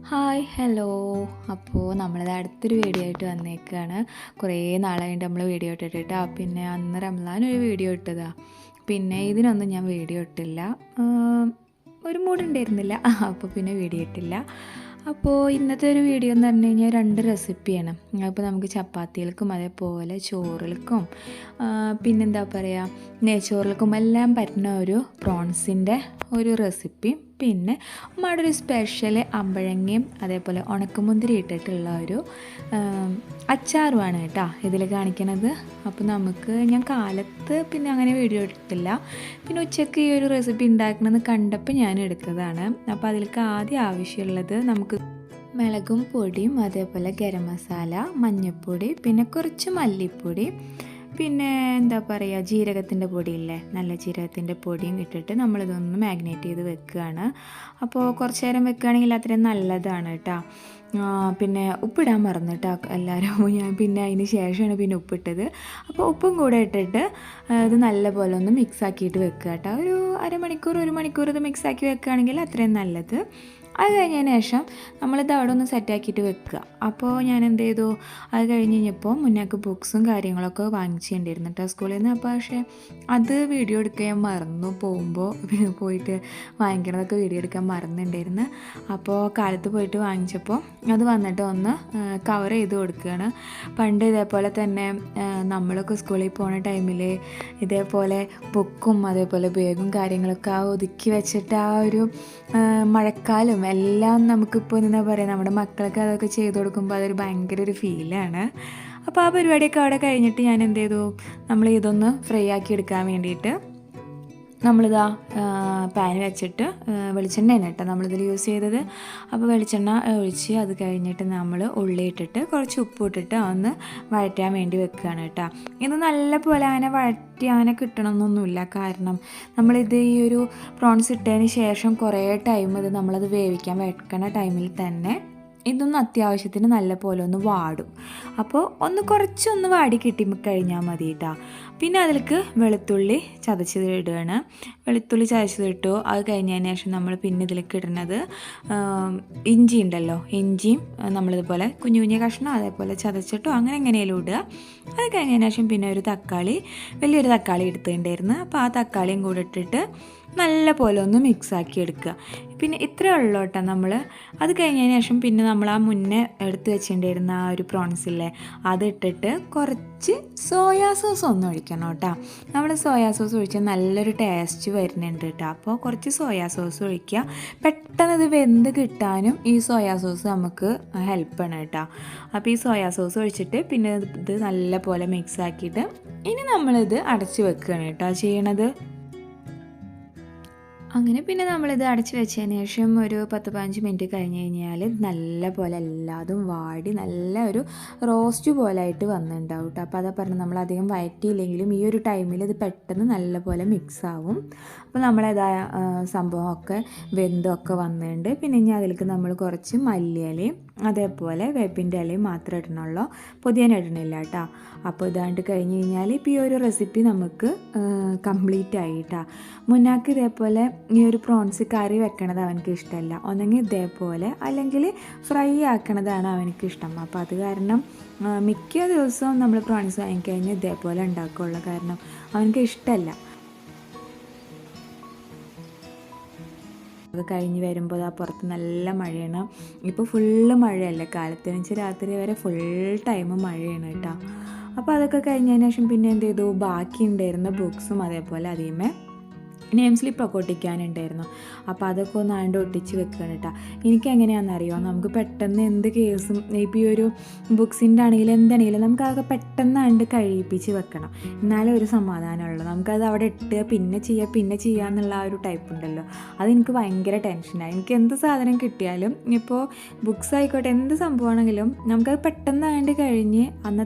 Hi hello. അപ്പോൾ നമ്മളിത് അടുത്തൊരു വീഡിയോ ആയിട്ട് വന്നേക്കാണ്. കുറേ നാളായിട്ട് നമ്മൾ വീഡിയോ ഇട്ടിട്ട് പിന്നെ അന്ന് റംസാൻ ഒരു വീഡിയോ ഇട്ടതാണ്. പിന്നെ ഇതിനൊന്നും ഞാൻ വീഡിയോ ഇട്ടില്ല, ഒരു മൂടുണ്ടായിരുന്നില്ല. അപ്പോൾ പിന്നെ വീഡിയോ ഇട്ടില്ല. അപ്പോൾ ഇന്നത്തെ ഒരു വീഡിയോ എന്ന് പറഞ്ഞു കഴിഞ്ഞാൽ 2 റെസിപ്പിയാണ്. അപ്പോൾ നമുക്ക് ചപ്പാത്തികൾക്കും അതേപോലെ ചോറിൽക്കും പിന്നെന്താ പറയുക നെയ്ച്ചോറിൽക്കും എല്ലാം പറ്റുന്ന ഒരു പ്രോൺസിൻ്റെ ഒരു റെസിപ്പി. പിന്നെ ഉമ്മയുടെ ഒരു സ്പെഷ്യൽ അമ്പഴങ്ങയും അതേപോലെ ഉണക്കമുന്തിരി ഇട്ടിട്ടുള്ള ഒരു അച്ചാറുമാണ് കേട്ടോ ഇതിൽ കാണിക്കണത്. അപ്പോൾ ഞാൻ കാലത്ത് പിന്നെ അങ്ങനെ വീഡിയോ എടുത്തില്ല, പിന്നെ ഉച്ചയ്ക്ക് ഈ ഒരു റെസിപ്പി ഉണ്ടാക്കണമെന്ന് കണ്ടപ്പോൾ ഞാൻ എടുത്തതാണ്. അപ്പോൾ അതിലേക്ക് ആദ്യം ആവശ്യമുള്ളത് നമുക്ക് മുളകും പൊടിയും അതേപോലെ ഗരം മസാല, മഞ്ഞൾപ്പൊടി, പിന്നെ കുറച്ച് മല്ലിപ്പൊടി, പിന്നെ എന്താ പറയുക ജീരകത്തിൻ്റെ പൊടിയില്ലേ, നല്ല ജീരകത്തിൻ്റെ പൊടിയും ഇട്ടിട്ട് നമ്മളിതൊന്ന് മാഗ്നേറ്റ് ചെയ്ത് വെക്കുകയാണ്. അപ്പോൾ കുറച്ച് നേരം വെക്കുകയാണെങ്കിൽ അത്രയും നല്ലതാണ് കേട്ടോ. പിന്നെ ഉപ്പിടാൻ മറന്നു കേട്ടോ എല്ലാവരും. ഞാൻ പിന്നെ അതിന് ശേഷമാണ് പിന്നെ ഉപ്പിട്ടത്. അപ്പോൾ ഉപ്പും കൂടെ ഇട്ടിട്ട് ഇത് നല്ലപോലെ ഒന്ന് മിക്സാക്കിയിട്ട് വെക്കുക കേട്ടോ. ഒരു മണിക്കൂർ ഇത് മിക്സാക്കി വെക്കുകയാണെങ്കിൽ അത്രയും നല്ലത്. അത് കഴിഞ്ഞതിന് ശേഷം നമ്മളിത് അവിടെ ഒന്ന് സെറ്റാക്കിയിട്ട് വെക്കുക. അപ്പോൾ ഞാൻ എന്ത് ചെയ്തു, അത് കഴിഞ്ഞ് കഴിഞ്ഞപ്പോൾ മുന്നേക്ക് ബുക്സും കാര്യങ്ങളൊക്കെ വാങ്ങിച്ചിട്ടുണ്ടായിരുന്നു കേട്ടോ സ്കൂളിൽ നിന്ന്. അപ്പോൾ പക്ഷേ അത് വീഡിയോ എടുക്കാൻ മറന്നു, പോയിട്ട് വാങ്ങിക്കണതൊക്കെ വീഡിയോ എടുക്കാൻ മറന്നിട്ടുണ്ടായിരുന്നു. അപ്പോൾ കാലത്ത് പോയിട്ട് വാങ്ങിച്ചപ്പോൾ അത് വന്നിട്ട് ഒന്ന് കവർ ചെയ്ത് കൊടുക്കുകയാണ്. പണ്ട് ഇതേപോലെ തന്നെ നമ്മളൊക്കെ സ്കൂളിൽ പോകുന്ന ടൈമിൽ ഇതേപോലെ ബുക്കും അതേപോലെ ബാഗും കാര്യങ്ങളൊക്കെ ഒതുക്കി വെച്ചിട്ട് ആ ഒരു മഴക്കാലം എല്ലാം നമുക്കിപ്പോൾ എന്താ പറയുക നമ്മുടെ മക്കൾക്ക് അതൊക്കെ ചെയ്ത് കൊടുക്കുമ്പോൾ അതൊരു ഭയങ്കര ഒരു ഫീലാണ്. അപ്പോൾ ആ പരിപാടിയൊക്കെ അവിടെ കഴിഞ്ഞിട്ട് ഞാൻ എന്ത് ചെയ്തു, നമ്മൾ ഇതൊന്ന് ഫ്രൈ ആക്കി എടുക്കാൻ വേണ്ടിയിട്ട് നമ്മളിതാ പാൻ വെച്ചിട്ട് വെളിച്ചെണ്ണയാണ് കേട്ടോ നമ്മളിതിൽ യൂസ് ചെയ്തത്. അപ്പോൾ വെളിച്ചെണ്ണ ഒഴിച്ച് അത് കഴിഞ്ഞിട്ട് നമ്മൾ ഉള്ളി ഇട്ടിട്ട് കുറച്ച് ഉപ്പ് ഇട്ടിട്ട് ഒന്ന് വഴറ്റാൻ വേണ്ടി വെക്കുകയാണ് കേട്ടോ. ഇത് നല്ല പോലെ അങ്ങനെ കിട്ടണമെന്നൊന്നുമില്ല, കാരണം നമ്മളിത് ഈ ഒരു പ്രോൺസ് ഇട്ടതിന് ശേഷം കുറേ ടൈം ഇത് നമ്മളത് വേവിക്കാൻ വെക്കണ ടൈമിൽ തന്നെ ഇതൊന്ന് അത്യാവശ്യത്തിന് നല്ല പോലെ ഒന്ന് വാടും. അപ്പോൾ കുറച്ചൊന്ന് വാടി കഴിഞ്ഞാൽ മതി കേട്ടോ. പിന്നെ അതിലേക്ക് വെളുത്തുള്ളി ചതച്ചതിടുകയാണ്. വെളുത്തുള്ളി ചതച്ചതിട്ടു. അത് കഴിഞ്ഞതിന് ശേഷം നമ്മൾ പിന്നെ ഇതിലേക്ക് ഇടുന്നത് ഇഞ്ചി ഉണ്ടല്ലോ, ഇഞ്ചിയും നമ്മളിതുപോലെ കുഞ്ഞു കുഞ്ഞു കഷ്ണം അതേപോലെ ചതച്ചിട്ടു അങ്ങനെ എങ്ങനെയാലും ഇടുക. അത് കഴിഞ്ഞതിന് ശേഷം പിന്നെ വലിയൊരു തക്കാളി എടുത്തിട്ടുണ്ടായിരുന്നു. അപ്പോൾ ആ തക്കാളിയും കൂടെ ഇട്ടിട്ട് നല്ല പോലെ ഒന്ന് മിക്സാക്കി എടുക്കുക. പിന്നെ ഇത്രയേ ഉള്ളൂ കേട്ടോ നമ്മൾ. അത് കഴിഞ്ഞതിന് ശേഷം പിന്നെ നമ്മൾ ആ മുന്നേ എടുത്ത് വെച്ചിട്ടുണ്ടായിരുന്ന ആ ഒരു പ്രോൺസില്ലേ അതിട്ടിട്ട് കുറച്ച് സോയാ സോസ് ഒന്ന് ഒഴിക്കണം കേട്ടോ. നമ്മൾ സോയാ സോസ് ഒഴിച്ചാൽ നല്ലൊരു ടേസ്റ്റ് വരുന്നുണ്ട് കേട്ടോ. അപ്പോൾ കുറച്ച് സോയാ സോസ് ഒഴിക്കുക. പെട്ടെന്ന് ഇത് വെന്ത് കിട്ടാനും ഈ സോയാ സോസ് നമുക്ക് ഹെൽപ്പാണ് കേട്ടോ. അപ്പോൾ ഈ സോയാ സോസ് ഒഴിച്ചിട്ട് പിന്നെ ഇത് നല്ല പോലെ മിക്സ് ആക്കിയിട്ട് ഇനി നമ്മളിത് അടച്ച് വെക്കുകയാണ് കേട്ടോ ചെയ്യണത്. അങ്ങനെ പിന്നെ നമ്മളിത് അടച്ച് വെച്ചതിന് ശേഷം ഒരു 10-15 മിനിറ്റ് കഴിഞ്ഞ് കഴിഞ്ഞാൽ നല്ല പോലെ എല്ലാതും വാടി നല്ല ഒരു റോസ്റ്റ് പോലെ ആയിട്ട് വന്നിട്ടുണ്ടാവും കേട്ടോ. അപ്പോൾ അതാ പറഞ്ഞത്, നമ്മളധികം വഴറ്റിയില്ലെങ്കിലും ഈ ഒരു ടൈമിൽ ഇത് പെട്ടെന്ന് നല്ല പോലെ മിക്സ് ആവും. അപ്പോൾ നമ്മളേതായ സംഭവമൊക്കെ വെന്തൊക്കെ വന്നിട്ടുണ്ട്. പിന്നെ ഇനി അതിലേക്ക് നമ്മൾ കുറച്ച് മല്ലിയിലയും അതേപോലെ വേപ്പിൻ്റെ ഇലയും മാത്രമേ ഇടണുള്ളൂ, പുതിയ ഇടണില്ല കേട്ടോ. അപ്പോൾ ഇതാണ്ട് കഴിഞ്ഞ് കഴിഞ്ഞാൽ ഇപ്പോൾ ഈ ഒരു റെസിപ്പി നമുക്ക് കംപ്ലീറ്റ് ആയിട്ടാ. മുന്നാക്ക് ഇതേപോലെ ഈ ഒരു പ്രോൺസ് കറി വെക്കണത് അവനക്ക് ഇഷ്ടമല്ല, ഒന്നെങ്കിൽ ഇതേപോലെ അല്ലെങ്കിൽ ഫ്രൈ ആക്കണതാണ് അവനക്ക് ഇഷ്ടം. അപ്പോൾ അത് കാരണം മിക്ക ദിവസവും നമ്മൾ പ്രോൺസ് വാങ്ങിക്കഴിഞ്ഞ് ഇതേപോലെ ഉണ്ടാക്കുകയുള്ളൂ, കാരണം അവനക്ക് ഇഷ്ടമല്ല. അത് കഴിഞ്ഞ് വരുമ്പോൾ ആ പുറത്ത് നല്ല മഴയാണ്. ഇപ്പോൾ ഫുള്ള് മഴയല്ലേ, കാലത്ത് രാത്രി വരെ ഫുൾ ടൈം മഴയാണ് കേട്ടോ. അപ്പോൾ അതൊക്കെ കഴിഞ്ഞതിന് ശേഷം പിന്നെ എന്ത് ചെയ്തു, ബാക്കി ഉണ്ടായിരുന്ന ബുക്സും അതേപോലെ അതേമേ നെയിം സ്ലിപ്പൊക്കെ ഒട്ടിക്കാനുണ്ടായിരുന്നു. അപ്പോൾ അതൊക്കെ ഒന്ന് ഒട്ടിച്ച് വെക്കുകയാണ് കേട്ടോ. എനിക്കെങ്ങനെയാണെന്നറിയോ, നമുക്ക് പെട്ടെന്ന് എന്ത് കേസും ഇപ്പോൾ ഈ ഒരു ബുക്സിൻ്റെ ആണെങ്കിലും എന്താണെങ്കിലും നമുക്കതൊക്കെ പെട്ടെന്ന് കഴിയിപ്പിച്ച് വെക്കണം, എന്നാലും ഒരു സമാധാനമുള്ളൂ. നമുക്കത് അവിടെ ഇട്ട് പിന്നെ ചെയ്യുക എന്നുള്ള ആ ഒരു ടൈപ്പ് ഉണ്ടല്ലോ, അതെനിക്ക് ഭയങ്കര ടെൻഷനാണ്. എനിക്ക് എന്ത് സാധനം കിട്ടിയാലും ഇപ്പോൾ ബുക്സ് ആയിക്കോട്ടെ എന്ത് സംഭവമാണെങ്കിലും നമുക്കത് പെട്ടെന്ന് കഴിഞ്ഞ്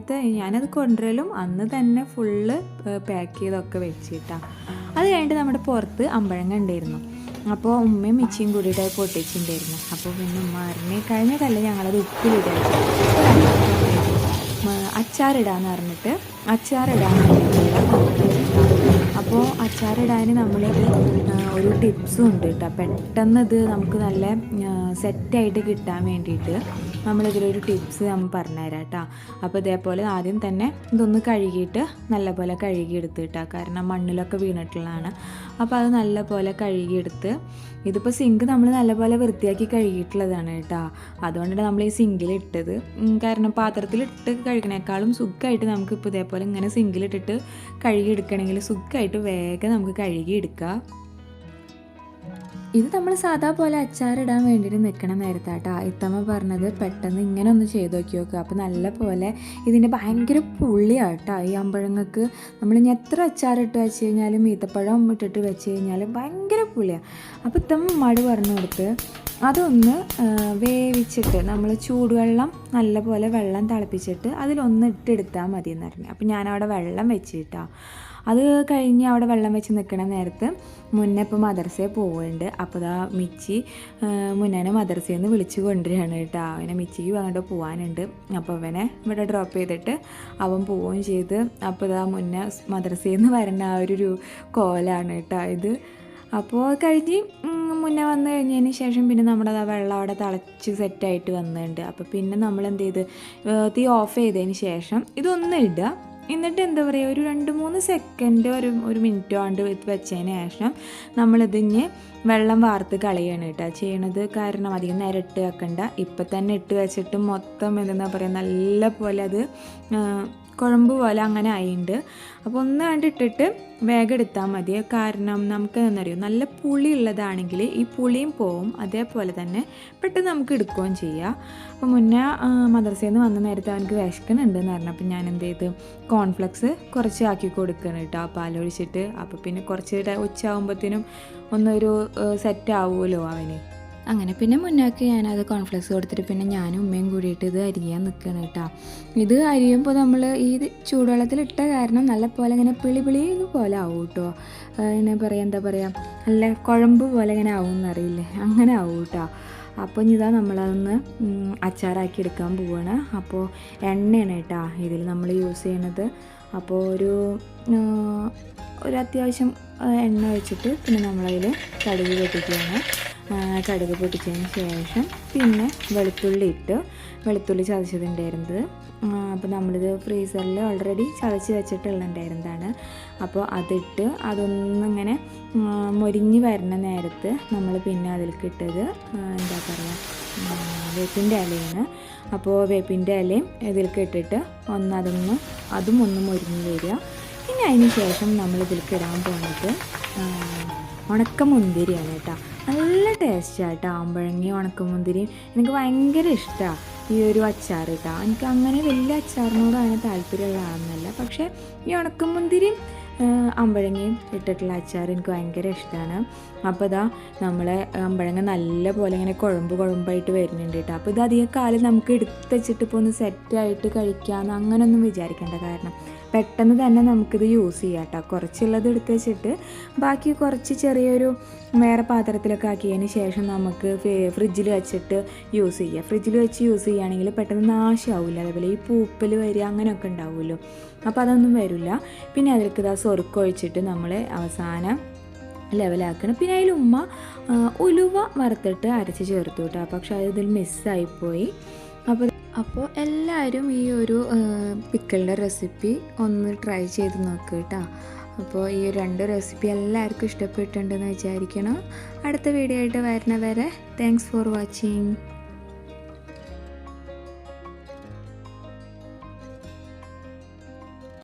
ഞാനത് കൊണ്ടുവരലും അന്ന് തന്നെ ഫുള്ള് പാക്ക് ചെയ്തൊക്കെ വെച്ചിട്ടാണ്. അത് കഴിഞ്ഞിട്ട് നമ്മുടെ പുറത്ത് അമ്പഴങ്ങ ഉണ്ടായിരുന്നു. അപ്പോൾ ഉമ്മയും മിച്ചിയും കൂടിയിട്ട് പൊട്ടിച്ചിട്ടുണ്ടായിരുന്നു. അപ്പോൾ പിന്നെ ഉമ്മ പറഞ്ഞ് കഴിഞ്ഞ കല്ല് ഞങ്ങളത് ഉപ്പിലിടാൻ അച്ചാറിടാന്ന് പറഞ്ഞിട്ട് അച്ചാറിടാൻ. അപ്പോൾ അപ്പോൾ അച്ചാറിടാൻ നമ്മളിത് ഒരു ടിപ്സും ഉണ്ട് കേട്ടോ. പെട്ടെന്ന് ഇത് നമുക്ക് നല്ല സെറ്റായിട്ട് കിട്ടാൻ വേണ്ടിയിട്ട് നമ്മളിതിലൊരു ടിപ്സ് നമ്മൾ പറഞ്ഞുതരാം കേട്ടോ. അപ്പോൾ ഇതേപോലെ ആദ്യം തന്നെ ഇതൊന്ന് കഴുകിയിട്ട് നല്ലപോലെ കഴുകിയെടുത്ത് കേട്ടോ. കാരണം മണ്ണിലൊക്കെ വീണിട്ടുള്ളതാണ്. അപ്പോൾ അത് നല്ലപോലെ കഴുകിയെടുത്ത്, ഇതിപ്പോൾ സിങ്ക് നമ്മൾ നല്ലപോലെ വൃത്തിയാക്കി കഴുകിയിട്ടുള്ളതാണ് കേട്ടോ. അതുകൊണ്ടാണ് നമ്മൾ ഈ സിങ്കിലിട്ടത്. കാരണം പാത്രത്തിലിട്ട് കഴുകണേക്കാളും സുഖമായിട്ട് നമുക്കിപ്പോൾ ഇതേപോലെ ഇങ്ങനെ സിങ്കിലിട്ടിട്ട് കഴുകിയെടുക്കണമെങ്കിൽ സുഖമായിട്ട് വേഗം നമുക്ക് കഴുകിയെടുക്കാം. ഇത് നമ്മൾ സാധാ പോലെ അച്ചാറിടാൻ വേണ്ടിയിട്ട് നിൽക്കണ നേരത്താട്ടോ ഇത്തമ്മ പറഞ്ഞത് പെട്ടെന്ന് ഇങ്ങനെ ഒന്ന് ചെയ്ത് നോക്കി നോക്കുക. അപ്പോൾ നല്ല പോലെ ഇതിൻ്റെ ഭയങ്കര പുള്ളിയാട്ടോ ഈ അമ്പഴങ്ങൾക്ക്. നമ്മൾ ഇനി എത്ര അച്ചാറിട്ട് വെച്ച് കഴിഞ്ഞാലും ഈത്തപ്പഴം ഇട്ടിട്ട് വെച്ച് കഴിഞ്ഞാലും ഭയങ്കര പുള്ളിയാണ്. അപ്പോൾ ഇത്തമ്മ ഉമ്മാട് പറഞ്ഞു കൊടുത്ത് അതൊന്ന് വേവിച്ചിട്ട് നമ്മൾ ചൂടുവെള്ളം നല്ലപോലെ വെള്ളം തിളപ്പിച്ചിട്ട് അതിലൊന്ന് ഇട്ടെടുത്താൽ മതി എന്ന് പറഞ്ഞു. അപ്പോൾ ഞാനവിടെ വെള്ളം വെച്ചിട്ടാ. അത് കഴിഞ്ഞ് അവിടെ വെള്ളം വെച്ച് നിൽക്കണ നേരത്ത് മുന്നേ ഇപ്പോൾ മദർസയിൽ പോവുന്നുണ്ട്. അപ്പോൾ ഇതാ മിച്ചി മുന്നേനെ മദർസയിൽ നിന്ന് വിളിച്ച് കൊണ്ടുവരികയാണ് കേട്ടോ. അവനെ മിച്ചിക്ക് അങ്ങോട്ട് പോകാനുണ്ട്. അപ്പോൾ അവനെ ഇവിടെ ഡ്രോപ്പ് ചെയ്തിട്ട് അവൻ പോവുകയും ചെയ്ത്. അപ്പോൾ ഇതാ മുന്നേ മദർസയിൽ നിന്ന് വരേണ്ട ആ ഒരു കോലാണ് കേട്ടോ ഇത്. അപ്പോൾ കഴിഞ്ഞ് മുന്നേ വന്നു കഴിഞ്ഞതിന് ശേഷം പിന്നെ നമ്മുടെ വെള്ളം അവിടെ തിളച്ച് സെറ്റായിട്ട് വന്നിട്ടുണ്ട്. അപ്പോൾ പിന്നെ നമ്മൾ എന്ത് ചെയ്ത് തീ ഓഫ് ചെയ്തതിന് ശേഷം ഇതൊന്നും ഇടുക. എന്നിട്ട് എന്താ പറയുക, ഒരു 2-3 സെക്കൻഡ് ഒരു മിനിറ്റോ ആണ്ട് വെച്ചതിന് ശേഷം നമ്മളിതിന് വെള്ളം വാർത്ത് കളയാണ് കേട്ടോ ചെയ്യണത്. കാരണം അധികം നേരം ഇട്ട് വെക്കണ്ട. ഇപ്പം തന്നെ ഇട്ട് വെച്ചിട്ട് മൊത്തം എന്താ പറയുക നല്ല പോലെ അത് കുഴമ്പ് പോലെ അങ്ങനെ ആയിട്ടുണ്ട്. അപ്പോൾ ഒന്ന് കണ്ടിട്ടിട്ട് വേഗം എടുത്താൽ മതി. കാരണം നമുക്ക് എന്നറിയും നല്ല പുളി ഉള്ളതാണെങ്കിൽ ഈ പുളിയും പോവും, അതേപോലെ തന്നെ പെട്ടെന്ന് നമുക്ക് എടുക്കുകയും ചെയ്യാം. അപ്പോൾ മുന്നേ മദ്രസയിൽ നിന്ന് വന്ന നേരത്തെ അവനക്ക് വിശക്കുന്നുണ്ടെന്ന് പറഞ്ഞപ്പോൾ ഞാൻ എന്ത് ചെയ്ത് കോൺഫ്ലെക്സ് കുറച്ച് ആക്കി കൊടുക്കണം കേട്ടോ പാലൊഴിച്ചിട്ട്. അപ്പോൾ പിന്നെ കുറച്ച് ഉച്ചയാകുമ്പോഴത്തേനും ഒന്നൊരു സെറ്റ് ആവുമല്ലോ അവന്. അങ്ങനെ പിന്നെ മുന്നേക്ക് ഞാനത് കോൺഫ്ലെക്സ് കൊടുത്തിട്ട് പിന്നെ ഞാനും ഉമ്മയും കൂടിയിട്ട് ഇത് അരിയാൻ നിൽക്കണം കേട്ടോ. ഇത് അരിയുമ്പോൾ നമ്മൾ ഈ ചൂടുവെള്ളത്തിലിട്ട കാരണം നല്ല പോലെ ഇങ്ങനെ പിളി പോലെ ആവും കേട്ടോ. എന്താ പറയുക നല്ല കുഴമ്പ് പോലെ ഇങ്ങനെ ആവും എന്നറിയില്ലേ, അങ്ങനെ ആവും കേട്ടോ. അപ്പോൾ ഇതാ നമ്മളതൊന്ന് അച്ചാറാക്കി എടുക്കാൻ പോവുകയാണ്. അപ്പോൾ എണ്ണയാണ് കേട്ടോ ഇതിൽ നമ്മൾ യൂസ് ചെയ്യണത്. അപ്പോൾ ഒരു അത്യാവശ്യം എണ്ണ ഒഴിച്ചിട്ട് പിന്നെ നമ്മളതിൽ കടുക് പൊട്ടിക്കുകയാണ്. കടുക് പൊട്ടിച്ചതിന് ശേഷം പിന്നെ വെളുത്തുള്ളി ചതച്ചതുണ്ടായിരുന്നത്. അപ്പോൾ നമ്മളിത് ഫ്രീസറിൽ ഓൾറെഡി ചതച്ച് വെച്ചിട്ടുള്ളതുണ്ടായിരുന്നതാണ്. അപ്പോൾ അതിട്ട് അതൊന്നിങ്ങനെ മൊരിഞ്ഞ് വരുന്ന നേരത്ത് നമ്മൾ പിന്നെ അതിലേക്ക് ഇട്ടത് എന്താ പറയുക വേപ്പിൻ്റെ ഇലയാണ്. അപ്പോൾ വേപ്പിൻ്റെ ഇലയും ഇതിലേക്ക് ഇട്ടിട്ട് അതും ഒന്ന് മൊരിഞ്ഞ് വരിക. പിന്നെ അതിന് ശേഷം നമ്മളിതിലേക്ക് ഇടാൻ പോകുന്നത് ഉണക്കമുന്തിരിയാണ് കേട്ടോ. നല്ല ടേസ്റ്റാണ് കേട്ടോ ആമ്പഴങ്ങി ഉണക്കമുന്തിരിയും. എനിക്ക് ഭയങ്കര ഇഷ്ടമാണ് ഈ ഒരു അച്ചാർ കേട്ടോ. എനിക്ക് അങ്ങനെ വലിയ അച്ചാറിനോട് അങ്ങനെ താല്പര്യമുള്ള ആളൊന്നുമല്ല. പക്ഷേ ഈ ഉണക്കമുന്തിരിയും അമ്പഴങ്ങയും ഇട്ടിട്ടുള്ള അച്ചാർ എനിക്ക് ഭയങ്കര ഇഷ്ടമാണ്. അപ്പോൾ ഇതാ നമ്മളെ അമ്പഴങ്ങ നല്ല പോലെ ഇങ്ങനെ കുഴമ്പായിട്ട് വരുന്നുണ്ട് കേട്ടോ. അപ്പോൾ ഇത് അധികം കാലം നമുക്ക് എടുത്ത് വെച്ചിട്ട് ഇപ്പോൾ ഒന്ന് സെറ്റായിട്ട് കഴിക്കാമെന്ന് അങ്ങനെയൊന്നും വിചാരിക്കേണ്ട. കാരണം പെട്ടെന്ന് തന്നെ നമുക്കിത് യൂസ് ചെയ്യാം കേട്ടോ. കുറച്ചുള്ളത് എടുത്ത് വെച്ചിട്ട് ബാക്കി കുറച്ച് ചെറിയൊരു വേറെ പാത്രത്തിലൊക്കെ ആക്കിയതിന് ശേഷം നമുക്ക് ഫ്രിഡ്ജിൽ വെച്ചിട്ട് യൂസ് ചെയ്യാം. ഫ്രിഡ്ജിൽ വെച്ച് യൂസ് ചെയ്യുകയാണെങ്കിൽ പെട്ടെന്ന് നാശമാവില്ല. അതേപോലെ ഈ പൂപ്പൽ വരിക അങ്ങനെയൊക്കെ ഉണ്ടാവുമല്ലോ. അപ്പോൾ അതൊന്നും വരില്ല. പിന്നെ അതിലേക്ക് ഇതാ സൊറുക്ക ഒഴിച്ചിട്ട് നമ്മൾ അവസാനം ലെവലാക്കണം. പിന്നെ അതിൽ ഉമ്മ ഉലുവ വറുത്തിട്ട് അരച്ച് ചേർത്തു കേട്ടോ. പക്ഷെ അത് ഇതിൽ മിസ്സായിപ്പോയി. അപ്പോൾ എല്ലാവരും ഈ ഒരു പിക്കിളിൻ്റെ റെസിപ്പി ഒന്ന് ട്രൈ ചെയ്ത് നോക്കുക കേട്ടോ. അപ്പോൾ ഈ 2 റെസിപ്പി എല്ലാവർക്കും ഇഷ്ടപ്പെട്ടിട്ടുണ്ടെന്ന് വിചാരിക്കണം. അടുത്ത വീഡിയോ ആയിട്ട് വരുന്നവരെ താങ്ക്സ് ഫോർ വാച്ചിങ്.